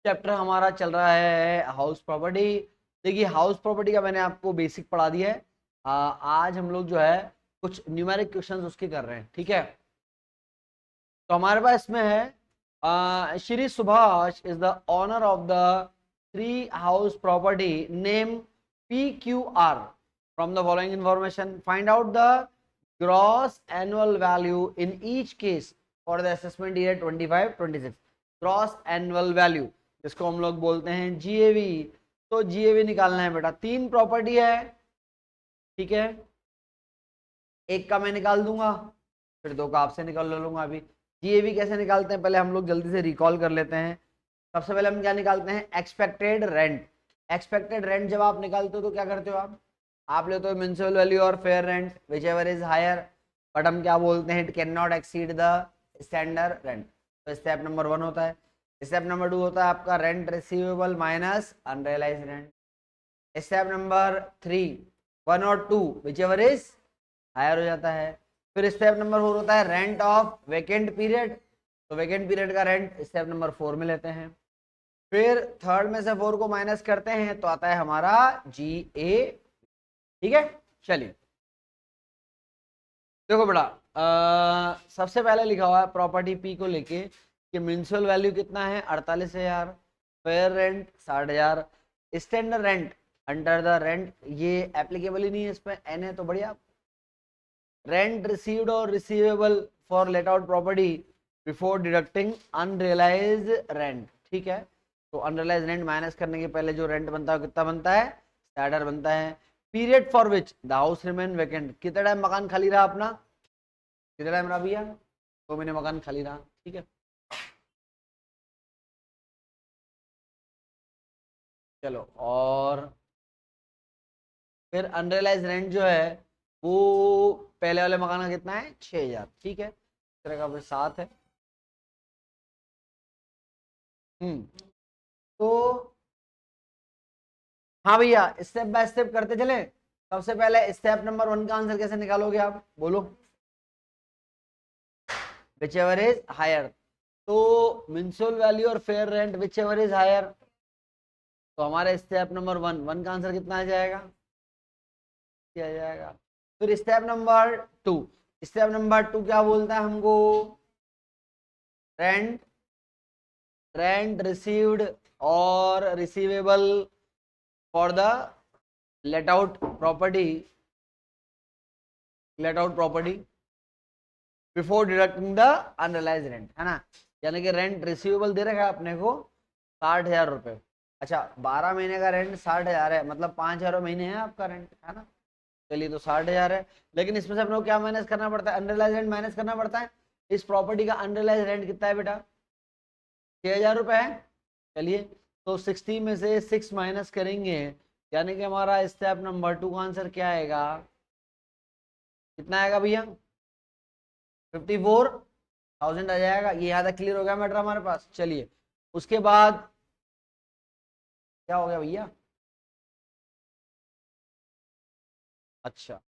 Chapter हमारा चल रहा है हाउस प्रॉपर्टी। देखिए हाउस प्रॉपर्टी का मैंने आपको बेसिक पढ़ा दिया है। आज हम लोग जो है कुछ न्यूमेरिक क्वेश्चंस उसके कर रहे हैं, ठीक है। तो हमारे पास इसमें है Shri Subhash is the owner of the 3 house property name PQR from the following information find out the gross annual value in each case for the assessment year 25-26। Gross annual value जिसको हम लोग बोलते हैं GAV। तो GAV निकालना है बेटा। 3 property है, ठीक है। एक का मैं निकाल दूंगा, फिर 2 का आपसे निकाल लूंगा। अभी GAV कैसे निकालते हैं पहले हम लोग जल्दी से रिकॉल कर लेते हैं। सबसे पहले हम क्या निकालते हैं, एक्सपेक्टेड रेंट। एक्सपेक्टेड रेंट जब आप निकालते हो तो क्या करते हो आप लेते हो म्युनिसिपल वैल्यू और fair rent which ever is higher, but हम क्या बोलते हैं, it can not exceed the standard rent. तो स्टेप नंबर 1 होता है। स्टेप नंबर 2 होता है आपका rent receivable minus unrealised rent. Step number 3 1 और 2 विच एवर इज हायर हो जाता है। फिर स्टेप नंबर 4 होता है रेंट ऑफ वेकेंट पीरियड। तो वेकेंट पीरियड का रेंट स्टेप नंबर 4 में लेते हैं। फिर थर्ड में से 4 को माइनस करते हैं तो आता है हमारा GA, ठीक है। चलिए देखो बेटा, सबसे पहले लिखा हुआ है प्रॉपर्टी P को लेके कि म्युनिसिपल वैल्यू कितना है 48,000, fair rent 60,000, standard rent under the rent ये एप्लीकेबल ही नहीं है, इसमें N है तो बढ़िया। रेंट रिसीव्ड और receivable for let out property before deducting unrealised rent, ठीक है। तो अनरियलाइज्ड रेंट माइनस करने के पहले जो रेंट बनता है कितना बनता है, स्टैंडर्ड बनता है। Period for which the house remain vacant, कितना टाइम मकान खाली रहा अपना, कितना टाइम रहा भैया, 2 महीने मकान खाली रहा, ठीक है। चलो और फिर अनरियलाइज रेंट जो है वो पहले वाले मकान का कितना है 6,000, ठीक है। इस तरह का फिर 7 है। तो हाँ भैया स्टेप बाय स्टेप करते चले। सबसे पहले स्टेप नंबर 1 का आंसर कैसे निकालोगे आप बोलो, विच एवर इज हायर। तो म्युनिसिपल वैल्यू और fair rent which ever is higher, तो हमारे स्टेप नंबर 1 का आंसर कितना आ जाएगा, क्या आ जाएगा। फिर स्टेप नंबर 2 क्या बोलता है हमको, रेंट रेंट रिसीव्ड और receivable for the let out property before deducting the unrealised rent, है ना। यानी कि रेंट रिसीवेबल दे रखा है अपने को 60,000 रुपए। अच्छा 12 महीने का रेंट 60,000 है, मतलब 5,000 महीने है आपका रेंट, है ना। चलिए तो 60,000 है, लेकिन इसमें से अपने को क्या माइनस करना पड़ता है, अनरियलाइज्ड रेंट माइनस करना पड़ता है। इस प्रॉपर्टी का अनरियलाइज्ड रेंट कितना है बेटा, 6,000 रुपए है। चलिए तो 60 में से 6 माइनस करेंगे, यानी कि हमारा स्टेप नंबर 2 का आंसर क्या आएगा, कितना आएगा भैया, 54,000 आ जाएगा। ये यहाँ तक क्लियर हो गया मैटर हमारे पास। चलिए उसके बाद क्या हो गया भैया, अच्छा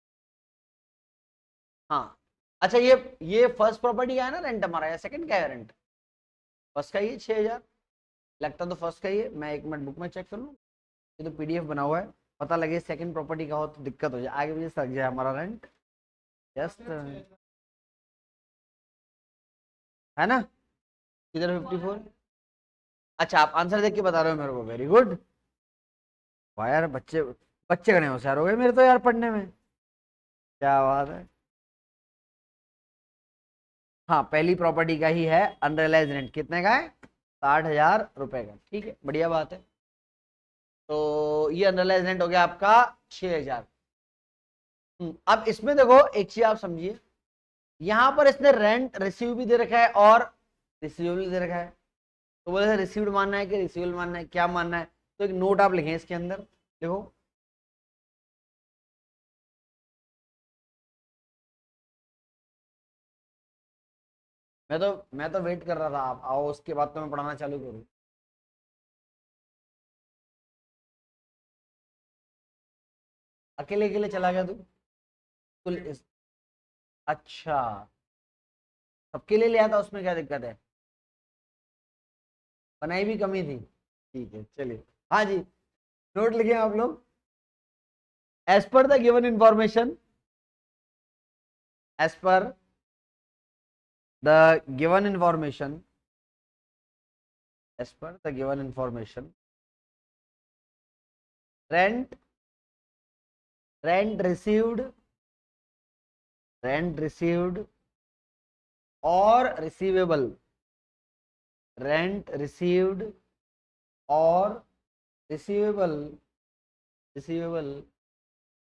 हाँ, अच्छा ये फर्स्ट प्रॉपर्टी का है ना रेंट हमारा, या सेकंड का है रेंट, फर्स्ट का ही है 6,000, लगता तो फर्स्ट का ही है। मैं 1 मिनट बुक में चेक कर लूँ, ये तो PDF बना हुआ है, पता लगे सेकंड प्रॉपर्टी का हो तो दिक्कत हो जाए, आगे मुझे सक जाए हमारा रेंट। जस्ट है ना, इधर 54। अच्छा आप आंसर देख के बता रहे हो मेरे को, वेरी गुड। वाह यार बच्चे बच्चे गणे होशियार हो गए मेरे तो यार पढ़ने में, क्या बात है। हाँ पहली प्रॉपर्टी का ही है अनरियलाइज रेंट, कितने का है 60,000 रुपए का, ठीक है बढ़िया बात है। तो ये अनरियलाइज रेंट हो गया आपका 6,000। अब इसमें देखो एक चीज आप समझिए, यहां पर इसने रेंट रिसीव भी दे रखा है और रिसीवेबल दे रखा है। तो बोले रिसीव्ड मानना है कि रिसीवेबल मानना है, क्या मानना है, तो एक नोट आप लिखें इसके अंदर, देखो मैं तो वेट कर रहा था, आप आओ उसके बाद तो मैं पढ़ाना चालू करूँ। अकेले अकेले चला गया तू, कुल अच्छा सबके लिए लिया था, उसमें क्या दिक्कत है, बनाई भी कमी थी। ठीक है चलिए। हाँ जी, नोट लिखे आप लोग। As per the given information, as per the given information, as per the given information, rent rent received, rent received और रिसीवेबल, रेंट रिसीव्ड और receivable, receivable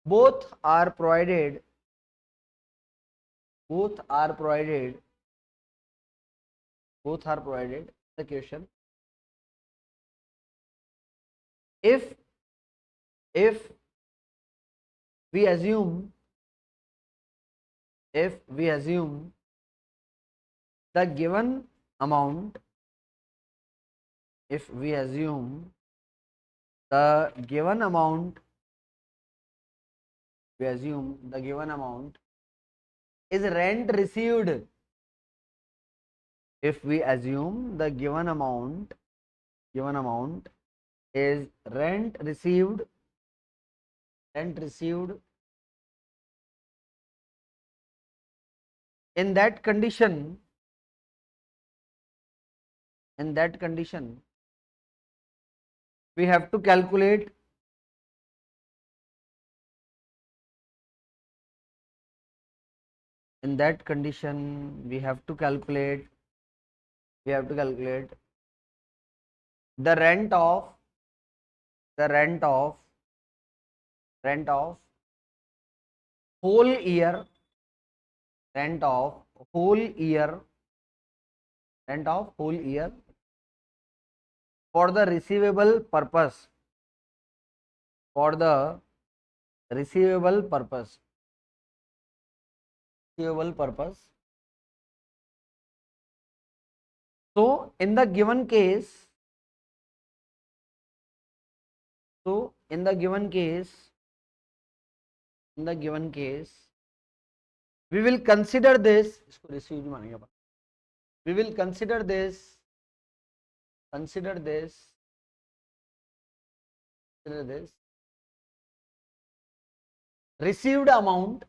both are provided, both are provided, both are provided the question if we assume, if we assume the given amount, if we assume the given amount, we assume the given amount is rent received, if we assume the given amount is rent received, rent received, in that condition, in that condition we have to calculate, in that condition we have to calculate, we have to calculate the rent of, the rent of, rent of whole year, rent of whole year, rent of whole year for the receivable purpose, for the receivable purpose, receivable purpose. So in the given case, so in the given case, in the given case we will consider this, इसको receive मानेंगे अपन, we will consider this, consider this, consider this received amount,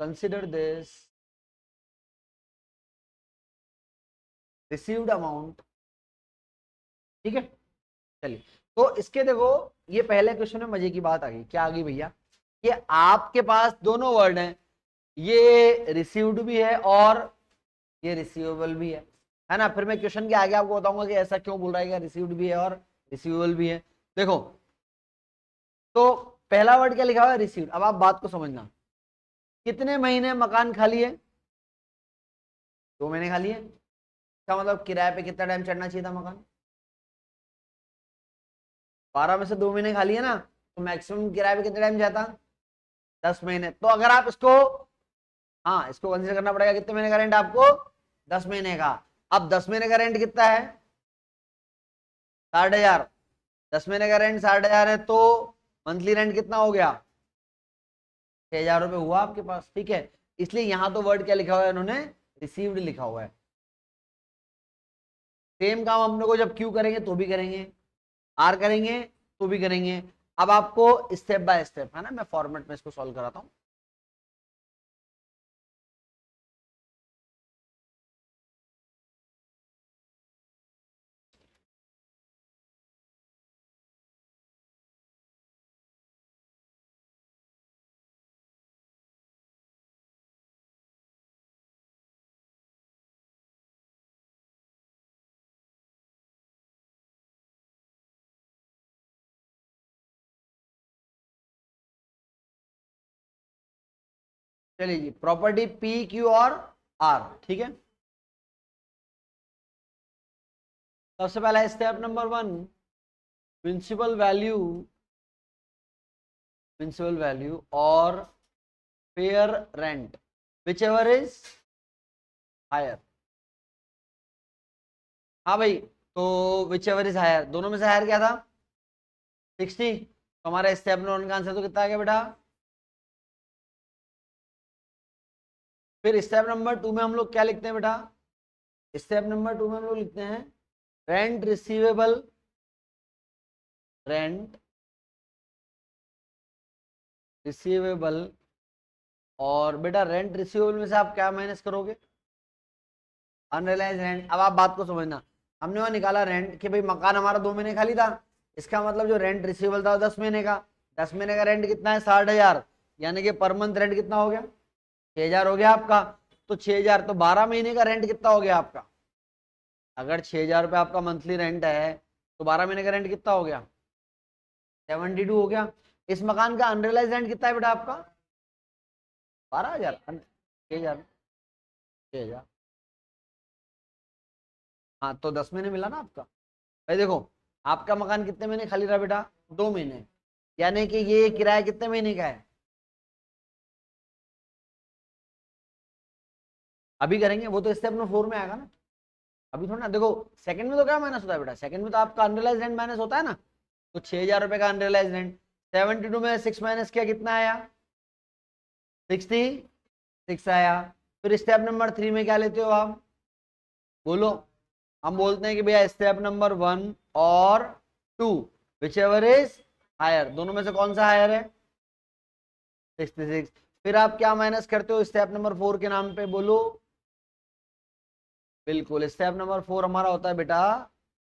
consider this received amount, ठीक है। चलिए, तो इसके देखो ये पहले क्वेश्चन में मजे की बात आ गई, क्या आ गई भैया, कि आपके पास दोनों वर्ड हैं, ये रिसीव्ड भी है और ये रिसीवेबल भी है ना। फिर मैं क्वेश्चन के आगे आपको बताऊंगा कि ऐसा क्यों बोल रहा है कि रिसीव्ड भी है और रिसीवेबल भी है। देखो, तो पहला वर्ड क्या लिखा हुआ है, रिसीव्ड। अब आप बात को समझना, कितने महीने मकान खाली है, 2 महीने खाली है। क्या मतलब किराए पे कितना टाइम चढ़ना चाहिए था मकान, 12 में से 2 महीने खाली है ना, तो मैक्सिमम किराए पे कितना टाइम जाता, 10 महीने। तो अगर आप इसको, हाँ इसको कंसीडर करना पड़ेगा, कितने महीने का रेंट आपको, 10 महीने का। अब 10 महीने का रेंट कितना है, 60,000। 10 महीने का रेंट 60,000 है, तो मंथली रेंट कितना हो गया, 6,000 रुपये हुआ आपके पास, ठीक है। इसलिए यहां तो वर्ड क्या लिखा हुआ है इन्होंने, रिसीव्ड लिखा हुआ है। सेम काम हम लोग को जब क्यू करेंगे तो भी करेंगे, आर करेंगे तो भी करेंगे। अब आपको स्टेप बाय स्टेप, है ना, मैं फॉर्मेट में इसको सॉल्व कराता हूं। चलिए जी, प्रॉपर्टी पी क्यू और आर, ठीक है। सबसे पहला step number 1, principal value, principal value और fair rent, which ever is higher. हाँ भाई, तो विच एवर इज हायर, दोनों में से हायर क्या था, 60। तो हमारा स्टेप नंबर 1 का आंसर तो कितना आ गया बेटा। फिर स्टेप नंबर 2 में हम लोग क्या लिखते हैं बेटा, स्टेप नंबर 2 में हम लोग लिखते हैं रेंट रिसीवेबल, रेंट रिसीवेबल, और बेटा रेंट रिसीवेबल में से आप क्या माइनस करोगे? Unrealise rent. अब आप बात को समझना, हमने वहां निकाला रेंट कि भाई मकान हमारा 2 महीने खाली था, इसका मतलब जो रेंट रिसीवेबल था 10 महीने का, 10 महीने का रेंट कितना है? 60,000, यानी कि पर मंथ रेंट कितना हो गया? 6,000 हो गया आपका। तो 6,000, तो 12 महीने का रेंट कितना हो गया आपका? अगर 6,000 रुपये आपका मंथली रेंट है तो 12 महीने का रेंट कितना हो गया? 72 हो गया। इस मकान का अनरियलाइज रेंट कितना है बेटा आपका? 12,000, 6,000, 6,000। हाँ, तो 10 महीने मिला ना आपका। भाई देखो, आपका मकान कितने महीने खाली रहा बेटा? 2 महीने, यानी कि ये किराया कितने महीने का है? अभी करेंगे वो तो स्टेप नंबर 4 में आएगा ना, अभी थोड़ा ना। देखो सेकंड में तो क्या माइनस होता है बेटा? सेकंड में तो आपका अनरियलाइज रेंट माइनस होता है ना। तो 6,000 रुपए का अनरियलाइज रेंट, 72 में 6 माइनस किया, कितना आया? 66 आया। फिर स्टेप नंबर 3 में क्या लेते हो आप? बोलो। हम बोलते हैं कि भैया स्टेप नंबर 1 और 2, विच एवर इज हायर, दोनों में से कौन सा हायर है? 66। फिर आप क्या माइनस करते हो स्टेप नंबर 4 के नाम पे? बोलो। बिल्कुल, स्टेप नंबर 4 हमारा होता है बेटा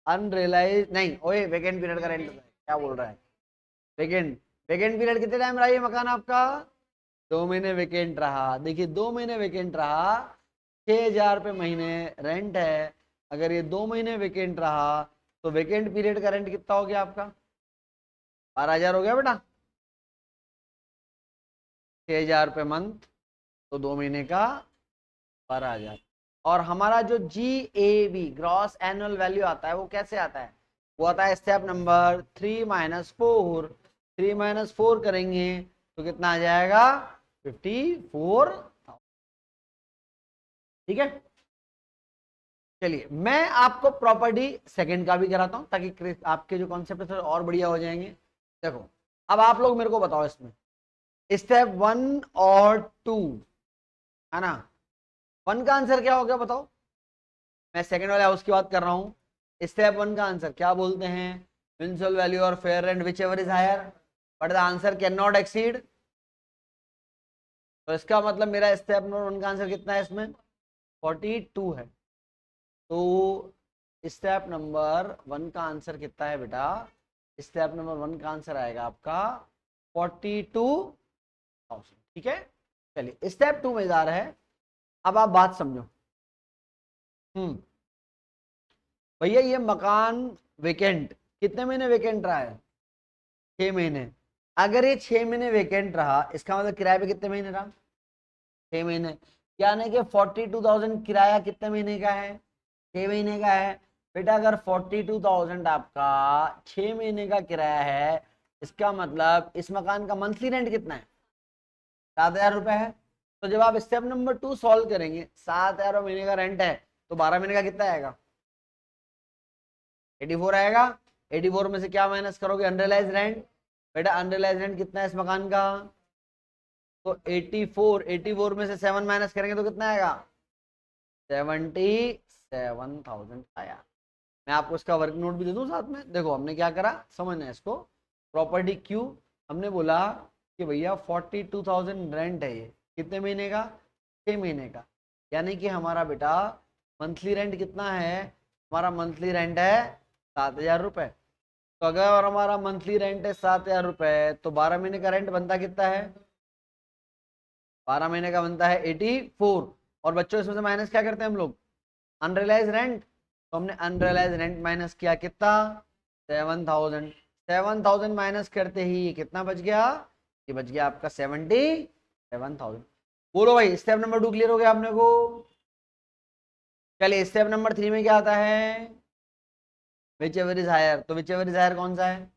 अनरियलाइज, नहीं ओए, वेकेंट पीरियड का रेंट क्या बोल रहा है? वेकेंट, वेकेंट पीरियड कितने टाइम रहा ये मकान आपका? 2 महीने वेकेंट रहा। देखिए 2 महीने वेकेंट रहा, 6,000 रुपये महीने रेंट है। अगर ये 2 महीने वेकेंट रहा तो वेकेंट पीरियड का रेंट कितना हो गया आपका? 12,000 हो गया बेटा। 6,000 रुपये मंथ, तो 2 महीने का 12,000। और हमारा जो GAV, ग्रॉस एनुअल वैल्यू आता है, वो कैसे आता है? वो आता है स्टेप नंबर 3 - 4। 3 - 4 करेंगे तो कितना आ जाएगा? 54,000। ठीक है, चलिए मैं आपको प्रॉपर्टी सेकंड का भी कराता हूं ताकि आपके जो कॉन्सेप्ट है और बढ़िया हो जाएंगे। देखो, अब आप लोग मेरे को बताओ इसमें स्टेप 1 और 2, है ना? 1 का आंसर क्या हो गया बताओ? मैं सेकंड वाले हाउस की बात कर रहा हूं। स्टेप 1 का आंसर क्या बोलते हैं? म्युनिसिपल वैल्यू और fair rent which ever is higher, but the answer can not exceed. तो इसका मतलब मेरा स्टेप नंबर 1 का आंसर कितना है इसमें? 42 है। तो स्टेप नंबर 1 का आंसर कितना है बेटा? स्टेप नंबर 1 का आंसर आएगा आपका 42,000। ठीक है, चलिए स्टेप 2 में जा रहा है। अब आप बात समझो। हम्म, भैया ये मकान वेकेंट कितने महीने वेकेंट रहा है? 6 महीने। अगर ये 6 महीने वेकेंट रहा, इसका मतलब किराए पे कितने महीने रहा? 6 महीने, यानी कि 42,000 किराया कितने महीने का है? 6 महीने का है। बेटा अगर 42,000 आपका 6 महीने का किराया है, इसका मतलब इस मकान का मंथली रेंट कितना है? 7,000 रुपए है। तो जब आप स्टेप नंबर 2 सॉल्व करेंगे, 7,000 महीने का रेंट है, तो 12 महीने का कितना आएगा? 84 आएगा। 84 में से क्या माइनस करोगे? Unrealise rent. बेटा अनरियलाइज रेंट कितना है इस मकान का? तो 84, 84 में से 7 माइनस करेंगे तो कितना आएगा? 77,000 आया। मैं आपको इसका वर्क नोट भी दे दूं साथ में। देखो हमने क्या करा, समझना इसको। प्रॉपर्टी क्यू, हमने बोला कि भैया 42,000 रेंट है, ये कितने महीने का? 6 महीने का। यानी कि हमारा बेटा मंथली रेंट कितना है? हमारा मंथली रेंट है 7,000 रुपये। तो अगर हमारा मंथली रेंट है 7,000 रुपये, तो 12 महीने का रेंट बनता कितना है? 12 महीने का बनता है 84। और बच्चों इसमें से माइनस क्या करते हैं हम लोग? Unrealise rent. तो हमने अनरियलाइज रेंट माइनस किया, कितना? 7,000। 7,000 माइनस करते ही ये कितना बच गया? ये बच गया आपका 77,000। बोलो भाई स्टेप नंबर 2 क्लियर हो गया आपने को? चलिए स्टेप नंबर 3 में क्या आता है? Which ever is higher. तो विच एवर इज हायर कौन सा है?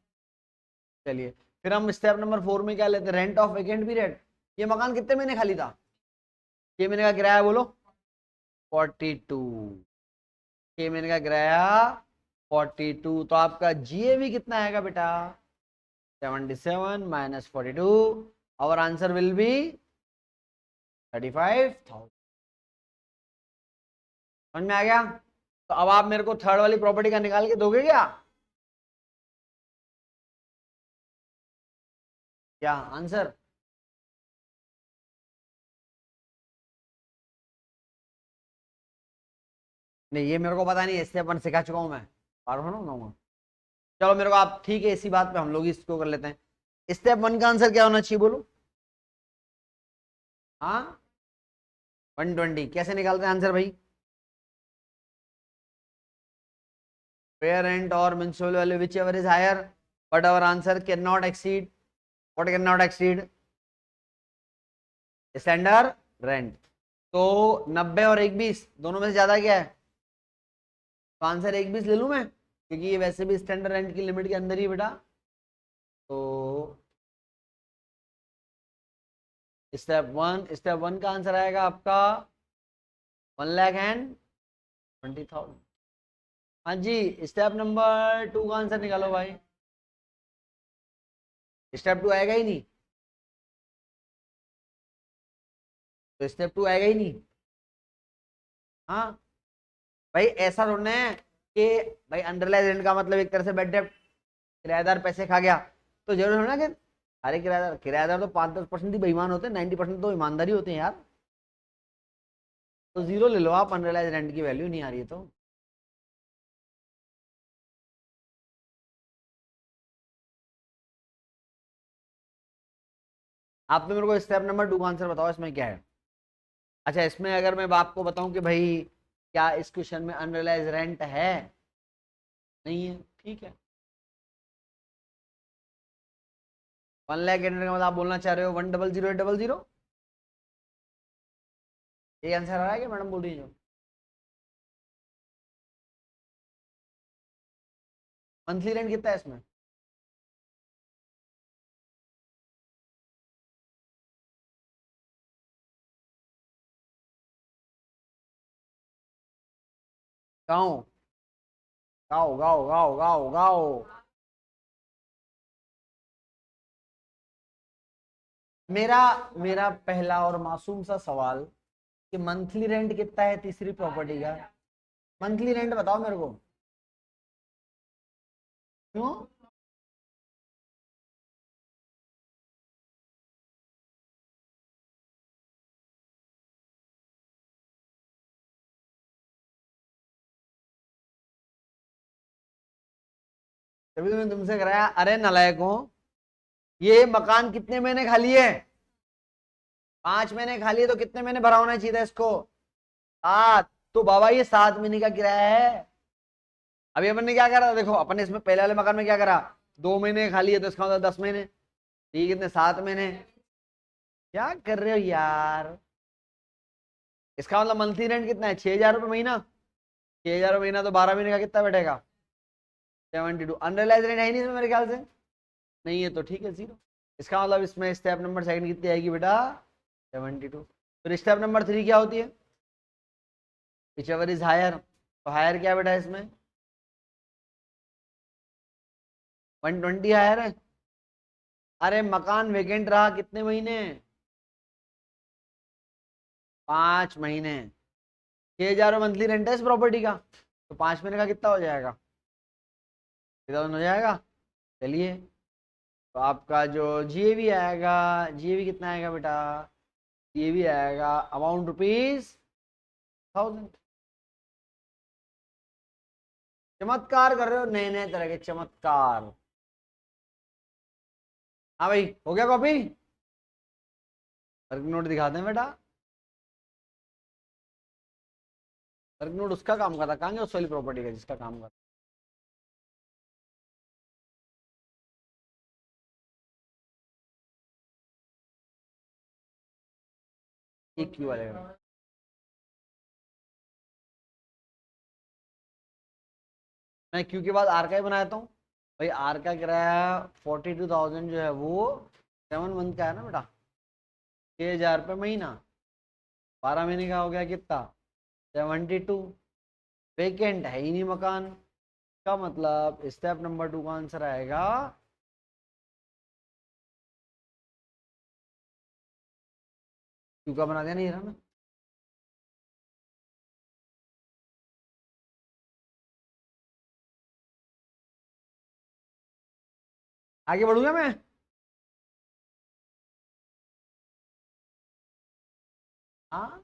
चलिए फिर हम स्टेप नंबर 4 में क्या लेते हैं? Rent of vacant period. ये मकान कितने महीने खाली था? 6 महीने का किराया, बोलो। 42, 6 महीने का किराया 42। तो आपका GAV कितना आएगा बेटा? 77 - 42। Our answer will be 35,000। समझ में आ गया? तो अब आप मेरे को थर्ड वाली प्रॉपर्टी का निकाल के दोगे क्या? क्या आंसर? नहीं, ये मेरे को पता नहीं, इससे अपन सिखा चुका हूं मैं, बार बार ना। चलो मेरे को आप, ठीक है, इसी बात पे हम लोग इसको कर लेते हैं। स्टेप वन का आंसर क्या होना चाहिए बोलो? हाँ, 120। कैसे निकालते हैं आंसर भाई? पेयर रेंट और municipal value which ever is higher, but our answer can not exceed, what can not exceed? Standard rent. तो 90 और 120 दोनों में से ज्यादा क्या है? तो आंसर 120 ले लूं मैं, क्योंकि ये वैसे भी स्टैंडर्ड रेंट की लिमिट के अंदर ही बेटा। तो स्टेप वन का आंसर आएगा आपका 1,20,000। हाँ जी, स्टेप नंबर टू का आंसर निकालो भाई। स्टेप टू आएगा ही नहीं, तो स्टेप टू आएगा ही नहीं। हाँ भाई, ऐसा थोड़ा है कि भाई अंडरलाइन रेंट का मतलब एक तरह से बैड डेब्ट, किराएदार पैसे खा गया, तो जरूर है ना कि अरे किराएदार किराएदार तो 5-10% ही बेईमान होते हैं, 90% तो ईमानदारी होते हैं यार। तो जीरो ले लो आप, अनरियलाइज रेंट की वैल्यू नहीं आ रही है तो। आप तो मेरे को स्टेप नंबर टू का आंसर बताओ, इसमें क्या है? अच्छा, इसमें अगर मैं आपको बताऊं कि भाई क्या इस क्वेश्चन में अनरियलाइज रेंट है? नहीं है, ठीक है। 1,00,000 का मतलब आप बोलना चाह रहे हो 100,000 ये आंसर आ रहा है क्या मैडम बोल रही है जो? मंथली रेंट कितना है इसमें? गाओ गाओ गाओ गाओ गाओ गाओ। मेरा मेरा पहला और मासूम सा सवाल कि मंथली रेंट कितना है तीसरी प्रॉपर्टी का? मंथली रेंट बताओ मेरे को। क्यों? तभी तो मैंने तुमसे कराया, अरे नालायकों, ये मकान कितने महीने खाली है? 5 महीने खाली है, तो कितने महीने भरा होना चाहिए था इसको? 7। तो बाबा ये 7 महीने का किराया है। अभी अपन ने क्या करा, देखो अपन ने इसमें पहले वाले मकान में क्या करा, 2 महीने खाली है तो इसका मतलब 10 महीने, ठीक, कितने, 7 महीने। क्या कर रहे हो यार? इसका मतलब मंथली रेंट कितना है, 6,000 रुपये महीना। 6,000 महीना तो 12 महीने का कितना बैठेगा? 72। अनरियलाइज रेंट है ही नहीं इसमें मेरे ख्याल से। नहीं है तो ठीक है, जीरो। इसका मतलब इसमें स्टेप नंबर सेकंड कितनी आएगी बेटा? 72। फिर स्टेप नंबर थ्री क्या होती है? विच एवर इज हायर, तो हायर क्या बेटा इसमें? 120 हायर है। अरे मकान वेकेंट रहा कितने महीने? 5 महीने। 6,000 मंथली रेंट है इस प्रॉपर्टी का, तो 5 महीने का कितना हो जाएगा? 3,000 हो जाएगा। चलिए, तो आपका जो जीएवी आएगा, जीएवी कितना आएगा बेटा? जीएवी आएगा अमाउंट ₹1,000। चमत्कार कर रहे हो, नए नए तरह के चमत्कार। हाँ भाई, हो गया कॉपी? वर्क नोट दिखाते हैं बेटा। वर्क नोट उसका काम करता, कहाँ गया उस वाली प्रॉपर्टी का जिसका काम करता? ये क्यू वाले का। मैं क्यू के बाद आर का ही बनाता हूँ। भाई आर का किराया 42,000 जो है वो 7 मंथ का है ना बेटा, 6,000 रुपये महीना, 12 महीने का हो गया कितना? 72। वेकेंट है ही नहीं मकान, का मतलब स्टेप नंबर टू का आंसर आएगा। क्यू का बना दिया नहीं रहा ना? आगे बढ़ूंगा मैं। हाँ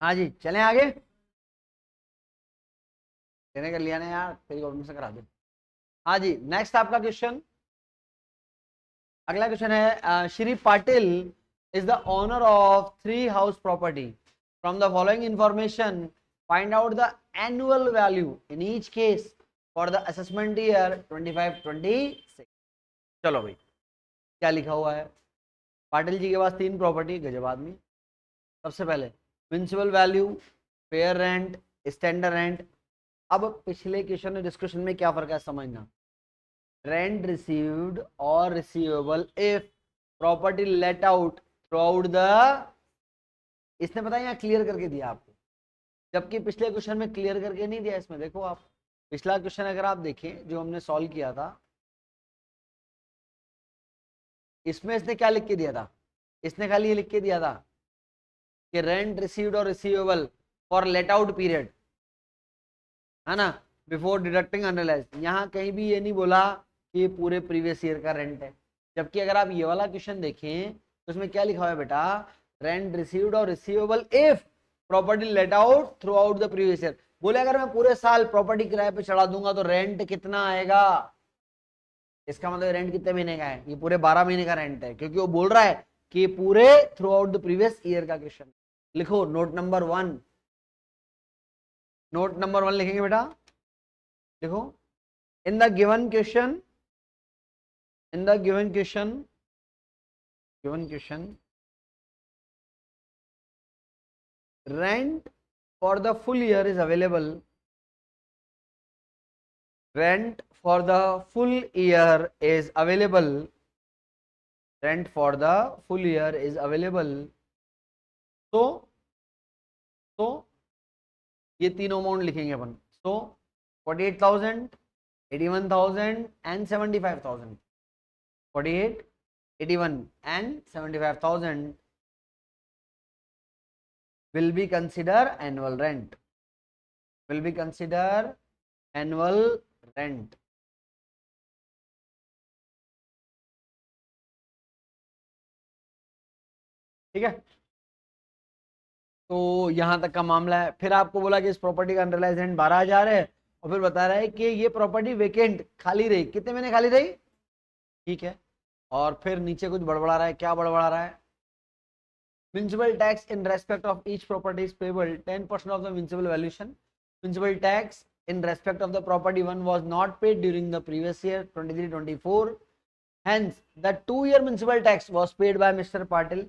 हाँ जी, चलें आगे। तेने कर लिया ना यार, तेरी गवर्नमेंट से करा दे। हाँ जी, नेक्स्ट आपका क्वेश्चन। अगला क्वेश्चन है Shri Patil is the owner of 3 house property. From the following information find out the annual value in each case for the assessment year 25-26। चलो भाई, क्या लिखा हुआ है। पाटिल जी के पास 3 प्रॉपर्टी, गजब आदमी। सबसे पहले municipal value, fair rent, standard rent. अब पिछले क्वेश्चन और डिस्कशन में क्या फर्क है समझना। रेंट रिसीव्ड और receivable if property let out through out the, इसने पता है यहाँ क्लियर करके दिया आपको, जबकि पिछले क्वेश्चन में क्लियर करके नहीं दिया। इसमें देखो आप, पिछला क्वेश्चन अगर आप देखें जो हमने सॉल्व किया था, इसमें इसने क्या लिख के दिया था। इसने खाली ये लिख के दिया था कि रेंट रिसीव्ड और receivable for let out period, है ना, बिफोर डिडक्टिंग अनरियलाइज। यहाँ कहीं भी ये नहीं बोला कि ये पूरे प्रीवियस ईयर का रेंट है। जबकि अगर आप ये वाला क्वेश्चन देखें तो उसमें क्या लिखा हुआ है बेटा, रेंट रिसीव्ड और receivable if property let out through out the previous year. बोले अगर मैं पूरे साल प्रॉपर्टी किराए पे चढ़ा दूंगा तो रेंट कितना आएगा। इसका मतलब रेंट कितने महीने का है, ये पूरे 12 महीने का रेंट है, क्योंकि वो बोल रहा है कि पूरे through out the previous year का क्वेश्चन। लिखो नोट नंबर 1, नोट नंबर 1 लिखेंगे बेटा। देखो, in the given question, in the given question rent for the full year is available. Rent for the full year is available. Rent for the full year is available. तो ये तीनों amount लिखेंगे अपन। so 48,000, 81,000 and 75,000। 48, 81 and 75,000 will be consider annual rent, will be consider annual rent। ठीक है, तो यहां तक का मामला है। फिर आपको बोला कि इस प्रॉपर्टी का अनरियलाइज रेंट 12,000 है, और फिर बता रहा है कि ये प्रॉपर्टी वेकेंट खाली रही, कितने महीने खाली रही। ठीक है, और फिर नीचे कुछ बड़बड़ा रहा है, क्या बड़बड़ा रहा है। Municipal tax in respect of each property is payable 10% of the municipal valuation. Municipal tax in respect of the property one was not paid during the previous year 23-24. Hence, the 2-year municipal tax was paid by Mr. Patil.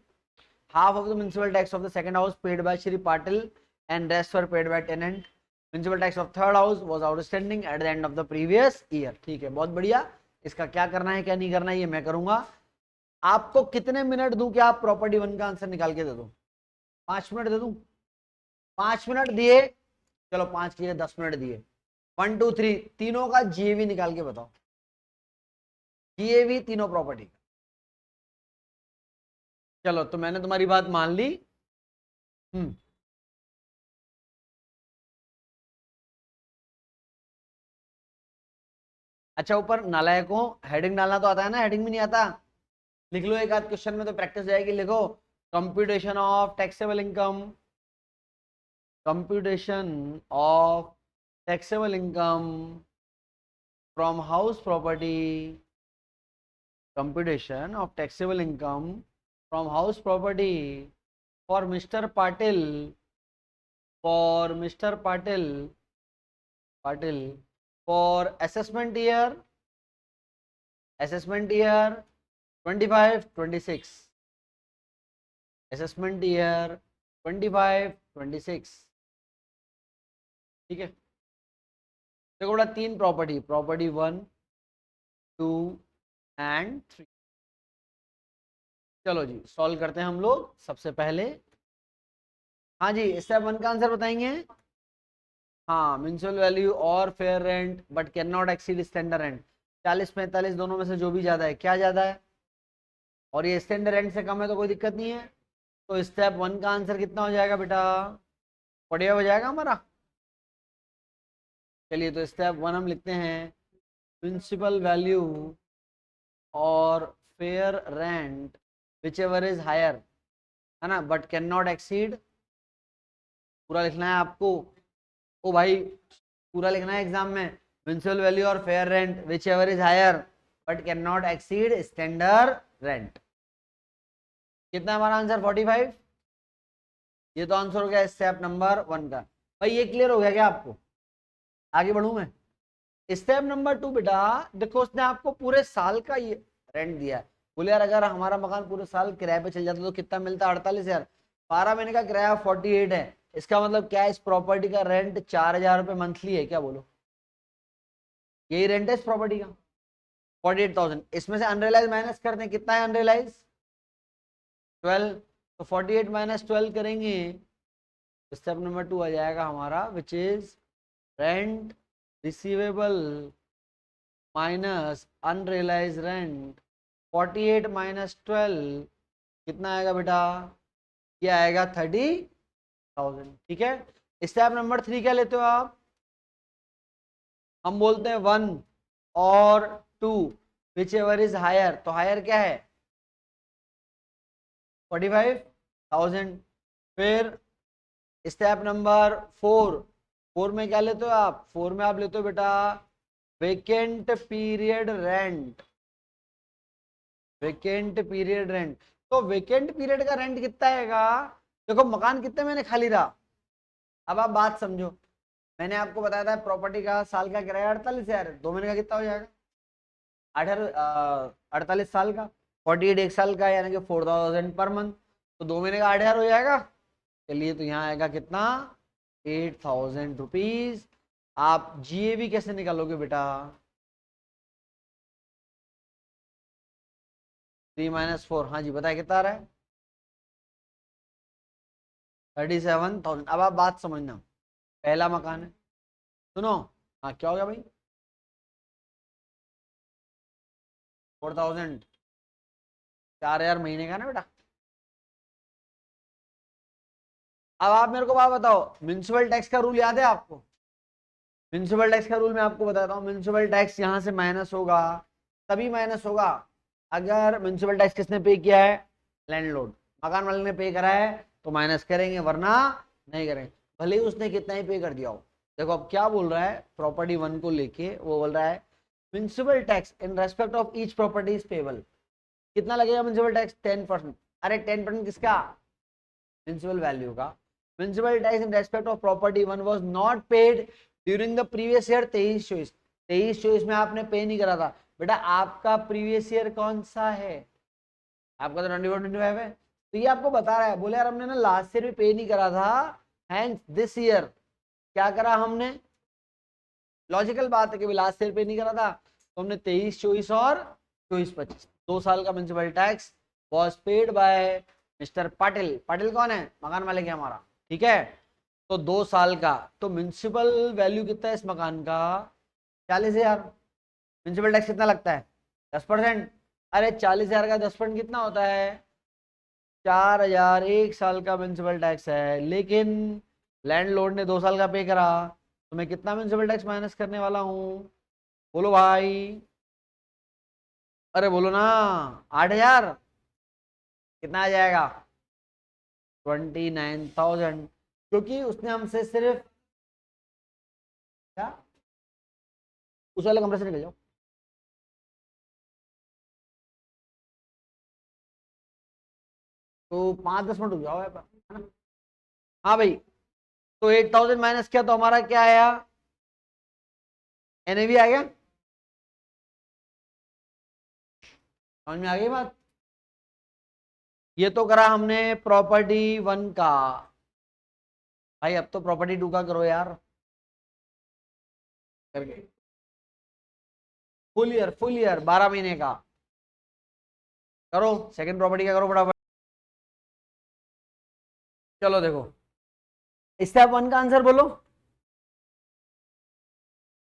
Half of the municipal tax of the second house paid by Shri Patil and rest were paid by tenant. Municipal tax of third house was outstanding at the end of the previous year. ठीक है, बहुत बढ़िया। इसका क्या करना है क्या नहीं करना है ये मैं करूंगा। आपको कितने मिनट दूं कि आप प्रॉपर्टी वन का आंसर निकाल के दे दो। 5 मिनट दे दूं। 5 मिनट दिए, चलो 5 की 10 मिनट दिए। 1 2 3 तीनों का जीएवी निकाल के बताओ। जीएवी तीनों प्रॉपर्टी। चलो, तो मैंने तुम्हारी बात मान ली। हम्म, अच्छा, ऊपर नालायकों हेडिंग डालना तो आता है ना, हेडिंग भी नहीं आता। लिख लो एक आध क्वेश्चन में तो प्रैक्टिस जाएगी। लिखो computation of taxable income, computation of taxable income from house property, computation of taxable income from house property for Mr. Patil, for Mr. Patil for assessment year 25-26, assessment year 25-26। ठीक है, देखो बेटा तीन property, property 1 2 and 3। चलो जी solve करते हैं हम लोग। सबसे पहले हाँ जी, स्टेप 1 का आंसर बताएंगे। हाँ, म्युनिसिपल वैल्यू और fair rent but can not exceed standard rent. 40 45 दोनों में से जो भी ज्यादा है, क्या ज्यादा है, और ये स्टैंडर्ड रेंट से कम है तो कोई दिक्कत नहीं है। तो स्टेप 1 का आंसर कितना हो जाएगा बेटा, बढ़िया हो जाएगा हमारा। चलिए तो स्टेप 1 हम लिखते हैं, प्रिंसिपल वैल्यू और fair rent which ever is higher, है ना, बट कैन नॉट एक्सीड। पूरा लिखना है आपको ओ भाई, पूरा लिखना है एग्जाम में। प्रिंसिपल वैल्यू और fair rent which ever is higher but can not exceed standard rent. कितना हमारा आंसर 45। ये तो आंसर हो गया स्टेप नंबर 1 का। भाई ये क्लियर हो गया क्या आपको, आगे बढ़ू मैं। स्टेप नंबर 2 बेटा, देखो उसने आपको पूरे साल का ये रेंट दिया है। बोले यार अगर हमारा मकान पूरे साल किराए पे चल जाता तो कितना मिलता, 48,000। 12 महीने का किराया 48 है, इसका मतलब क्या है, इस प्रॉपर्टी का रेंट 4,000 रुपये मंथली है, क्या बोलो, यही रेंट है इस प्रॉपर्टी का 48,000। इसमें से अनरियलाइज माइनस करते हैं, कितना है अनरियलाइज, 12। तो 48 माइनस 12 करेंगे, स्टेप नंबर 2 आ जाएगा हमारा, which is rent receivable minus unrealise rent. 48 minus 12 कितना आएगा बेटा, ये आएगा 30,000। ठीक है, स्टेप नंबर 3 क्या लेते हो आप, हम बोलते हैं 1 और 2 विच एवर इज हायर। तो हायर क्या है, 45,000। फिर स्टेप नंबर 4, 4 में क्या लेते हो आप, 4 में आप लेते हो बेटा vacant period rent. Vacant period rent, तो वेकेंट पीरियड का रेंट कितना आएगा, देखो मकान कितने महीने खाली रहा। अब आप बात समझो, मैंने आपको बताया था प्रॉपर्टी का साल का किराया 48,000, 2 महीने का कितना हो जाएगा, 48 साल का, 48 एक साल का, यानी कि 4,000 पर मंथ। तो 2 महीने का 8,000 हो जाएगा। चलिए तो यहाँ आएगा कितना, 8,000 रुपीज। आप जीएबी कैसे निकालोगे बेटा, 3 - 4, हाँ जी बताए कितना आ रहा है, 37,000। अब आप बात समझना, पहला मकान है, सुनो, हाँ क्या हो गया भाई, 4,000, 4,000 महीने का ना बेटा। अब आप मेरे को बात बताओ, म्युनिसिपल टैक्स का रूल याद है आपको, म्युनिसिपल टैक्स का रूल मैं आपको बताता हूँ। म्युनिसिपल टैक्स यहाँ से माइनस होगा, तभी माइनस होगा अगर म्युनिसिपल टैक्स किसने पे किया है, लैंडलॉर्ड, मकान वाले ने पे करा है तो माइनस करेंगे, वरना नहीं करेंगे, भले ही उसने कितना ही पे कर दिया हो। देखो अब क्या बोल रहा है प्रॉपर्टी 1 को लेके, वो बोल रहा है municipal tax in respect of each property is payable. कितना लगेगा म्युनिसिपल टैक्स, 10%। अरे 10% किसका, म्युनिसिपल वैल्यू का। Municipal tax in respect of property 1 was not paid during the previous year 23-24। 23-24 में आपने पे नहीं करा था बेटा। आपका प्रीवियस ईयर कौन सा है, आपका तो 24-25 है। तो ये आपको बता रहा है, बोले यार हमने ना लास्ट ईयर भी पे नहीं करा था, हैंस दिस ईयर क्या करा हमने, लॉजिकल बात है कि लास्ट ईयर पे नहीं करा था, तो हमने 23-24 और 24-25 2 साल का municipal tax was paid by mister Patil. Patil कौन है, मकान मालिक है हमारा, ठीक है। तो 2 साल का, तो म्युनिसिपल वैल्यू कितना है इस मकान का, 40,000। म्युनिसिपल टैक्स कितना लगता है, 10%। अरे 40,000 का 10% कितना होता है, 4,000। 1 साल का म्युनिसिपल टैक्स है, लेकिन लैंडलॉर्ड ने 2 साल का पे करा, तो मैं कितना म्युनिसिपल टैक्स माइनस करने वाला हूँ, बोलो भाई, अरे बोलो ना, 8,000। कितना आ जाएगा, 29,000, क्योंकि उसने हमसे सिर्फ क्या, उस वाले कमरे से निकल जाओ, तो 5-10 मिनट रुक जाओ यहाँ पर, है ना। हाँ भाई, तो 8,000 माइनस किया तो हमारा क्या आया, एनएवी आ गया, समझ में आ गई बात। ये तो करा हमने प्रॉपर्टी 1 का, भाई अब तो प्रॉपर्टी 2 का करो यार। करके फुल ईयर 12 महीने का करो। सेकंड प्रॉपर्टी का करो फटाफट। चलो देखो, स्टेप 1 का आंसर बोलो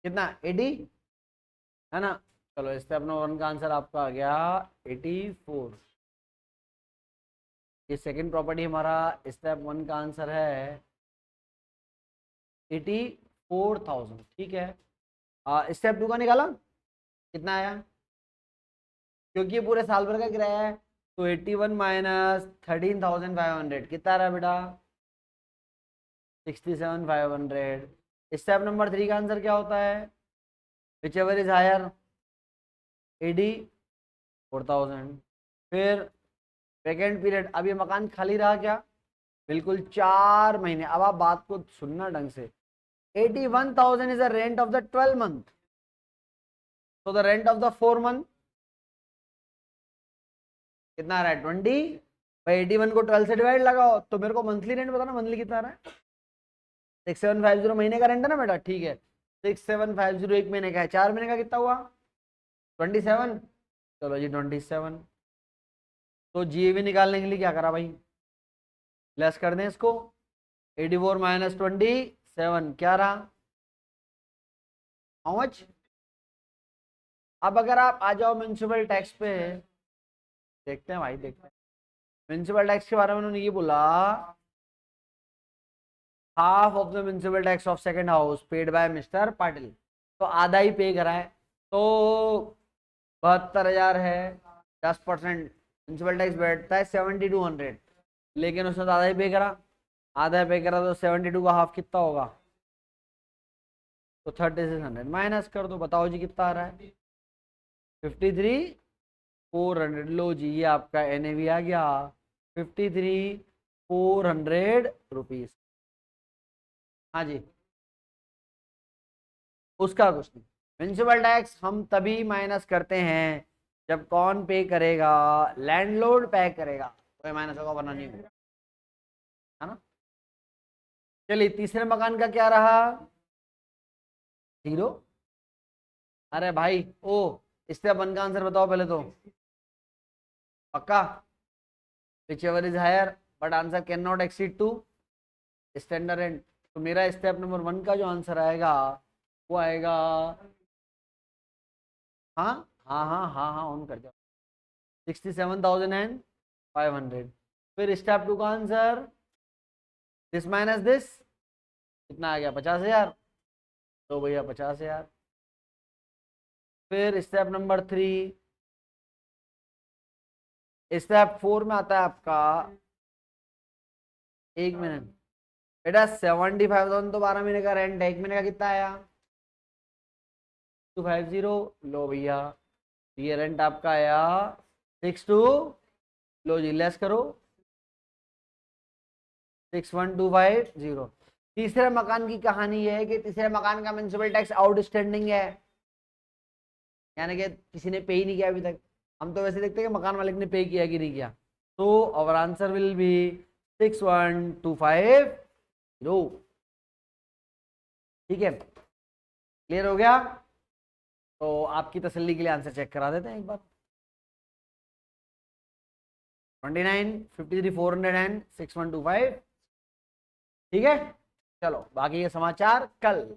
कितना, 80 है ना। चलो स्टेप नंबर 1 का आंसर आपका आ गया 84। ये सेकंड प्रॉपर्टी हमारा स्टेप 1 का आंसर है 84,000। ठीक है, स्टेप 2 का निकाला कितना आया, क्योंकि ये पूरे साल भर का किराया है, तो 81 माइनस 13,500 कितना रहा बेटा, 67,500। स्टेप नंबर 3 का आंसर क्या होता है, विच एवर इज हायर 84,000। फिर वेकेंट पीरियड, अब ये मकान खाली रहा क्या, बिल्कुल 4 महीने। अब आप बात को सुनना ढंग से, 81,000 is the rent of the 12 month, तो the rent of the 4 month कितना आ रहा है 20। भाई 81 को 12 से डिवाइड लगाओ, तो मेरे को मंथली रेंट बताना, मंथली कितना आ रहा है, 6750 महीने का रेंट है ना बेटा। ठीक है, 6750 एक महीने का है, 4 महीने का कितना हुआ 27। चलो जी 27। तो जीएवी निकालने के लिए क्या करा भाई, लेस कर दें इसको, 84 माइनस 27 क्या रहा, हाउ मच। अब अगर आप आ जाओ म्युनिसिपल टैक्स पे, देखते हैं भाई देखते हैं। म्युनिसिपल टैक्स के बारे में उन्होंने ये बोला, half of the municipal tax of second house paid by mister Patil, तो आधा ही पे करा है, तो 72,000 है। 10% म्युनिसिपल टैक्स बैठता है 7200, लेकिन उसने तो आधा ही पे करा, आधा पे करा तो 72 का हाफ कितना होगा, तो 3600 माइनस कर दो, बताओ जी कितना आ रहा है 53,400। लो जी ये आपका एनएवी आ गया 53,400 रुपीज। हाँ जी, उसका कुछ नहीं, म्युनिसिपल टैक्स हम तभी माइनस करते हैं जब कौन पे करेगा, लैंडलॉर्ड पे करेगा, कोई माइनस होगा वरना नहीं होगा, है ना। चलिए तीसरे मकान का क्या रहा, 0। अरे भाई ओ, इससे वन का आंसर बताओ पहले तो, पक्का, which ever is higher but answer can not exceed to standard rent. तो मेरा स्टेप नंबर 1 का जो आंसर आएगा वो आएगा, हाँ हाँ हाँ हाँ हाँ ऑन कर दो, 67,500। फिर स्टेप 2 का आंसर दिस माइनस दिस कितना आ गया 50,000, तो भैया 50,000। फिर स्टेप नंबर 3, स्टेप 4 में आता है आपका, एक मिनट बेटा, 75,000 तो 12 महीने का रेंट है, एक महीने का कितना आया 250। लो भैया ये रेंट आपका आया 62, लो जी लेस करो 61,250। तीसरे मकान की कहानी यह है कि तीसरे मकान का म्युनिसिपल टैक्स आउटस्टैंडिंग है, यानी कि किसी ने पे ही नहीं किया अभी तक। हम तो वैसे देखते हैं कि मकान मालिक ने पे किया कि नहीं किया, तो आवर आंसर विल बी 61,250। ठीक है, क्लियर हो गया। तो आपकी तसल्ली के लिए आंसर चेक करा देते हैं एक बार, 29, 53,400 एंड 6125। ठीक है, चलो बाकी के समाचार कल।